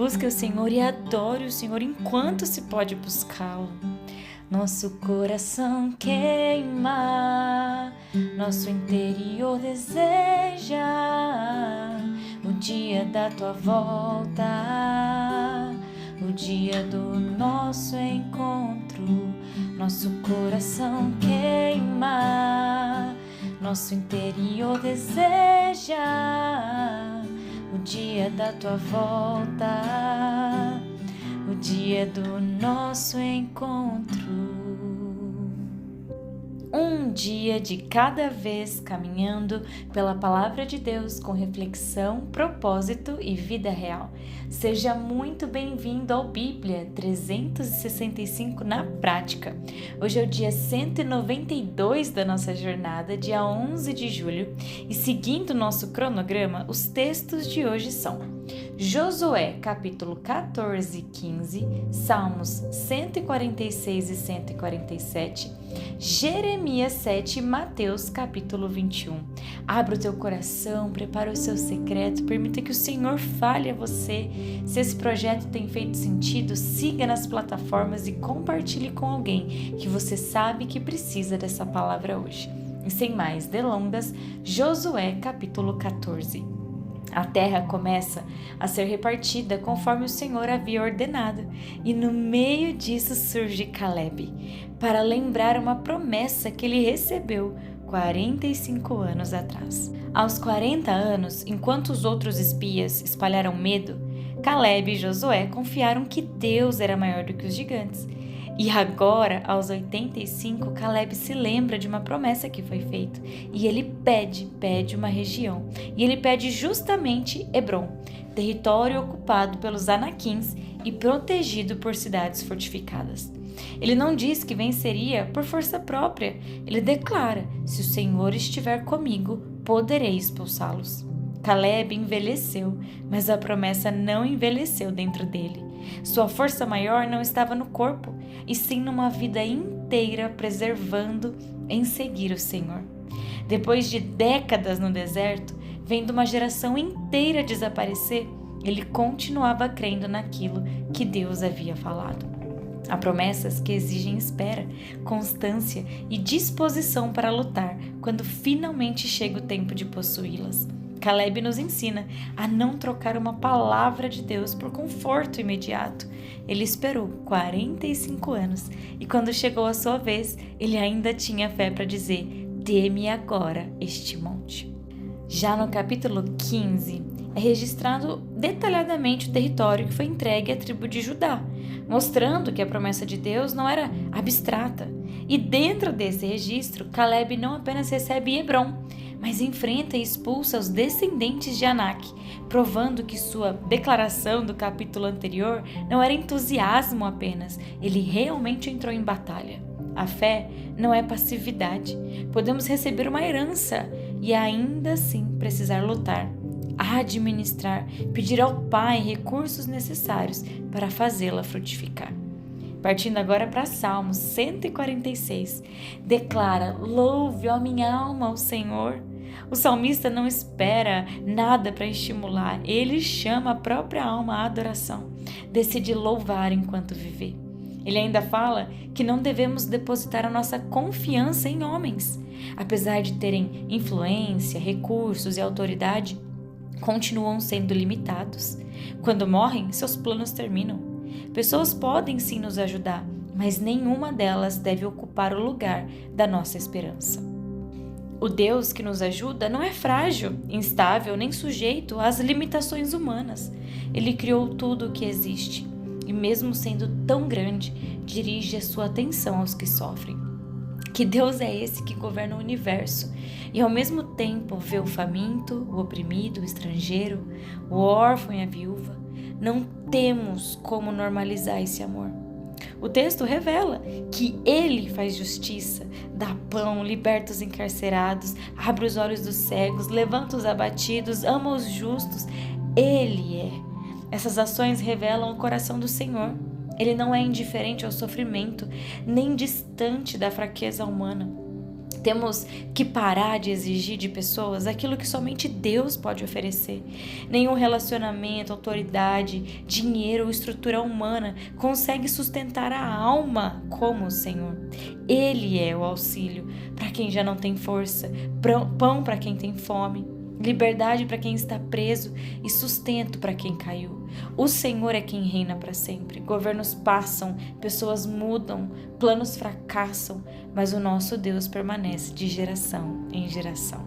Busque o Senhor e adore o Senhor enquanto se pode buscá-lo. Nosso coração queima, nosso interior deseja o dia da tua volta, o dia do nosso encontro. Nosso coração queima, nosso interior deseja o dia da tua volta, o dia do nosso encontro. Um dia de cada vez caminhando pela palavra de Deus com reflexão, propósito e vida real. Seja muito bem-vindo ao Bíblia 365 na prática. Hoje é o dia 192 da nossa jornada, dia 11 de julho, e seguindo nosso cronograma, os textos de hoje são Josué, capítulo 14 e 15, Salmos 146 e 147, Jeremias 7 e Mateus, capítulo 21. Abra o teu coração, prepara o seu secreto, permita que o Senhor fale a você. Se esse projeto tem feito sentido, siga nas plataformas e compartilhe com alguém que você sabe que precisa dessa palavra hoje. E sem mais delongas, Josué, capítulo 14. A terra começa a ser repartida conforme o Senhor havia ordenado, e no meio disso surge Caleb, para lembrar uma promessa que ele recebeu 45 anos atrás. Aos 40 anos, enquanto os outros espias espalharam medo, Caleb e Josué confiaram que Deus era maior do que os gigantes. E agora, aos 85, Caleb se lembra de uma promessa que foi feita e ele pede uma região. E ele pede justamente Hebrom, território ocupado pelos Anaquins e protegido por cidades fortificadas. Ele não diz que venceria por força própria. Ele declara: se o Senhor estiver comigo, poderei expulsá-los. Caleb envelheceu, mas a promessa não envelheceu dentro dele. Sua força maior não estava no corpo, e sim numa vida inteira preservando em seguir o Senhor. Depois de décadas no deserto, vendo uma geração inteira desaparecer, ele continuava crendo naquilo que Deus havia falado. Há promessas que exigem espera, constância e disposição para lutar quando finalmente chega o tempo de possuí-las. Caleb nos ensina a não trocar uma palavra de Deus por conforto imediato. Ele esperou 45 anos e quando chegou a sua vez, ele ainda tinha fé para dizer: dê-me agora este monte. Já no capítulo 15, é registrado detalhadamente o território que foi entregue à tribo de Judá, mostrando que a promessa de Deus não era abstrata. E dentro desse registro, Caleb não apenas recebe Hebrom, mas enfrenta e expulsa os descendentes de Anak, provando que sua declaração do capítulo anterior não era entusiasmo apenas, ele realmente entrou em batalha. A fé não é passividade. Podemos receber uma herança e ainda assim precisar lutar, administrar, pedir ao Pai recursos necessários para fazê-la frutificar. Partindo agora para Salmos 146, declara: louve, ó minha alma, ao Senhor. O salmista não espera nada para estimular, ele chama a própria alma à adoração, decide louvar enquanto viver. Ele ainda fala que não devemos depositar a nossa confiança em homens. Apesar de terem influência, recursos e autoridade, continuam sendo limitados. Quando morrem, seus planos terminam. Pessoas podem sim nos ajudar, mas nenhuma delas deve ocupar o lugar da nossa esperança. O Deus que nos ajuda não é frágil, instável, nem sujeito às limitações humanas. Ele criou tudo o que existe e, mesmo sendo tão grande, dirige a sua atenção aos que sofrem. Que Deus é esse que governa o universo e ao mesmo tempo vê o faminto, o oprimido, o estrangeiro, o órfão e a viúva? Não temos como normalizar esse amor. O texto revela que Ele faz justiça, dá pão, liberta os encarcerados, abre os olhos dos cegos, levanta os abatidos, ama os justos. Ele é. Essas ações revelam o coração do Senhor. Ele não é indiferente ao sofrimento, nem distante da fraqueza humana. Temos que parar de exigir de pessoas aquilo que somente Deus pode oferecer. Nenhum relacionamento, autoridade, dinheiro ou estrutura humana consegue sustentar a alma como o Senhor. Ele é o auxílio para quem já não tem força, pão para quem tem fome, liberdade para quem está preso e sustento para quem caiu. O Senhor é quem reina para sempre. Governos passam, pessoas mudam, planos fracassam, mas o nosso Deus permanece de geração em geração.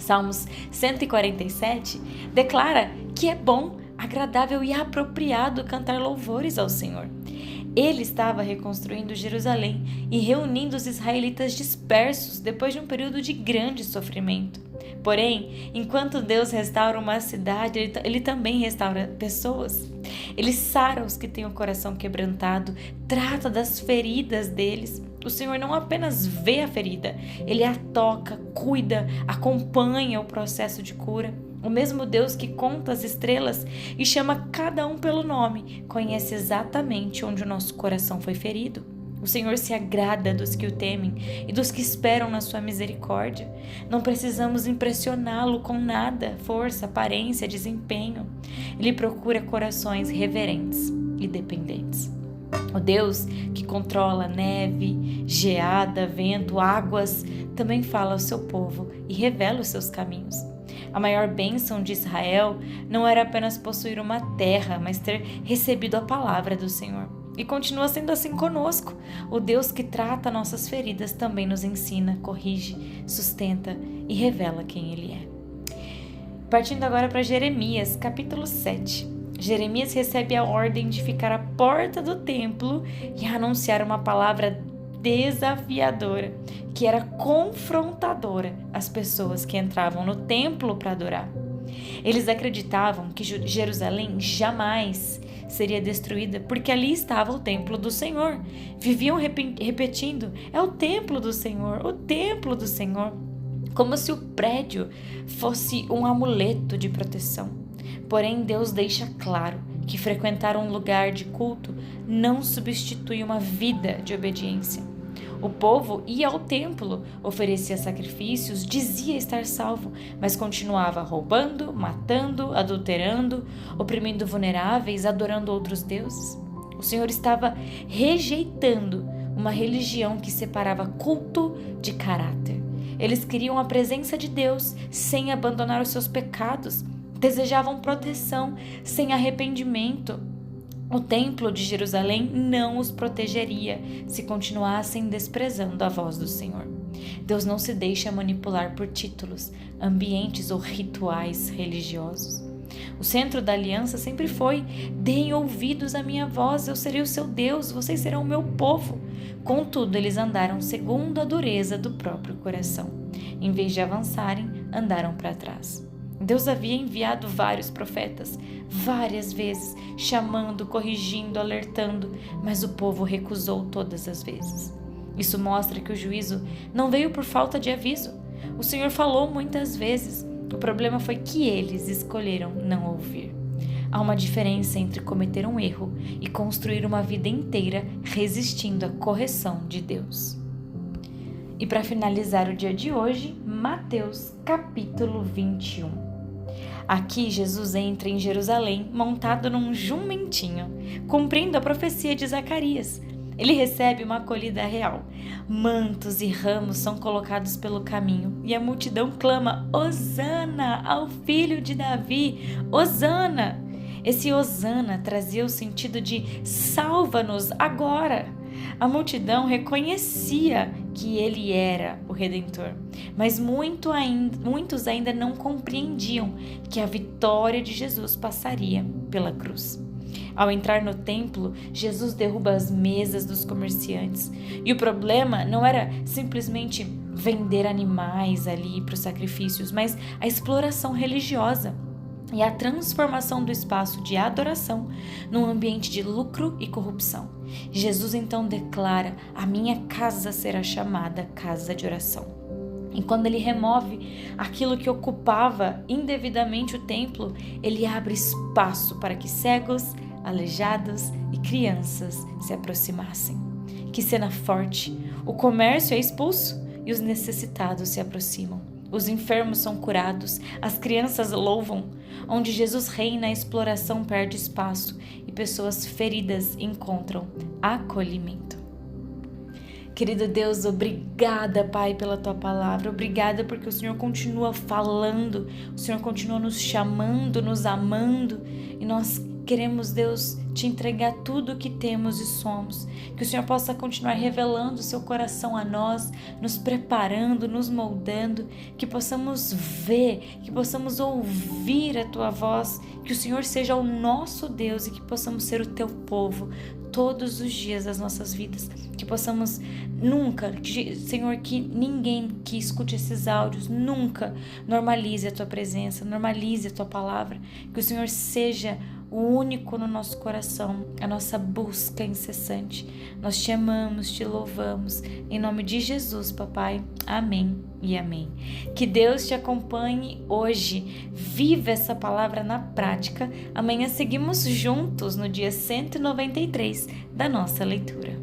Salmos 147 declara que é bom, agradável e apropriado cantar louvores ao Senhor. Ele estava reconstruindo Jerusalém e reunindo os israelitas dispersos depois de um período de grande sofrimento. Porém, enquanto Deus restaura uma cidade, Ele também restaura pessoas. Ele sara os que têm o coração quebrantado, trata das feridas deles. O Senhor não apenas vê a ferida, Ele a toca, cuida, acompanha o processo de cura. O mesmo Deus que conta as estrelas e chama cada um pelo nome, conhece exatamente onde o nosso coração foi ferido. O Senhor se agrada dos que o temem e dos que esperam na sua misericórdia. Não precisamos impressioná-lo com nada, força, aparência, desempenho. Ele procura corações reverentes e dependentes. O Deus que controla neve, geada, vento, águas, também fala ao seu povo e revela os seus caminhos. A maior bênção de Israel não era apenas possuir uma terra, mas ter recebido a palavra do Senhor. E continua sendo assim conosco. O Deus que trata nossas feridas também nos ensina, corrige, sustenta e revela quem Ele é. Partindo agora para Jeremias, capítulo 7. Jeremias recebe a ordem de ficar à porta do templo e anunciar uma palavra desafiadora, que era confrontadora às pessoas que entravam no templo para adorar. Eles acreditavam que Jerusalém jamais seria destruída porque ali estava o templo do Senhor. Viviam repetindo: é o templo do Senhor, o templo do Senhor, como se o prédio fosse um amuleto de proteção. Porém, Deus deixa claro que frequentar um lugar de culto não substitui uma vida de obediência. O povo ia ao templo, oferecia sacrifícios, dizia estar salvo, mas continuava roubando, matando, adulterando, oprimindo vulneráveis, adorando outros deuses. O Senhor estava rejeitando uma religião que separava culto de caráter. Eles queriam a presença de Deus sem abandonar os seus pecados, desejavam proteção sem arrependimento. O templo de Jerusalém não os protegeria se continuassem desprezando a voz do Senhor. Deus não se deixa manipular por títulos, ambientes ou rituais religiosos. O centro da aliança sempre foi: deem ouvidos à minha voz, eu serei o seu Deus, vocês serão o meu povo. Contudo, eles andaram segundo a dureza do próprio coração. Em vez de avançarem, andaram para trás. Deus havia enviado vários profetas, várias vezes, chamando, corrigindo, alertando, mas o povo recusou todas as vezes. Isso mostra que o juízo não veio por falta de aviso. O Senhor falou muitas vezes, o problema foi que eles escolheram não ouvir. Há uma diferença entre cometer um erro e construir uma vida inteira resistindo à correção de Deus. E para finalizar o dia de hoje, Mateus capítulo 21. Aqui Jesus entra em Jerusalém montado num jumentinho, cumprindo a profecia de Zacarias. Ele recebe uma acolhida real. Mantos e ramos são colocados pelo caminho e a multidão clama: Hosana ao filho de Davi, Hosana! Esse Hosana trazia o sentido de salva-nos agora. A multidão reconhecia que ele era o Redentor, mas muitos ainda não compreendiam que a vitória de Jesus passaria pela cruz. Ao entrar no templo, Jesus derruba as mesas dos comerciantes. E o problema não era simplesmente vender animais ali para os sacrifícios, mas a exploração religiosa e a transformação do espaço de adoração num ambiente de lucro e corrupção. Jesus então declara: a minha casa será chamada casa de oração. E quando ele remove aquilo que ocupava indevidamente o templo, ele abre espaço para que cegos, aleijados e crianças se aproximassem. Que cena forte! O comércio é expulso e os necessitados se aproximam. Os enfermos são curados, as crianças louvam. Onde Jesus reina, a exploração perde espaço e pessoas feridas encontram acolhimento. Querido Deus, obrigada, Pai, pela Tua palavra. Obrigada porque o Senhor continua falando, o Senhor continua nos chamando, nos amando. E nós queremos, Deus, Te entregar tudo o que temos e somos. Que o Senhor possa continuar revelando o Seu coração a nós, nos preparando, nos moldando. Que possamos ver, que possamos ouvir a Tua voz. Que o Senhor seja o nosso Deus e que possamos ser o Teu povo todos os dias das nossas vidas, que possamos nunca, Senhor, que ninguém que escute esses áudios nunca normalize a Tua presença, normalize a Tua palavra, que o Senhor seja o único no nosso coração, a nossa busca incessante. Nós Te amamos, Te louvamos, em nome de Jesus, Papai, amém e amém. Que Deus te acompanhe hoje, viva essa palavra na prática. Amanhã seguimos juntos no dia 193 da nossa leitura.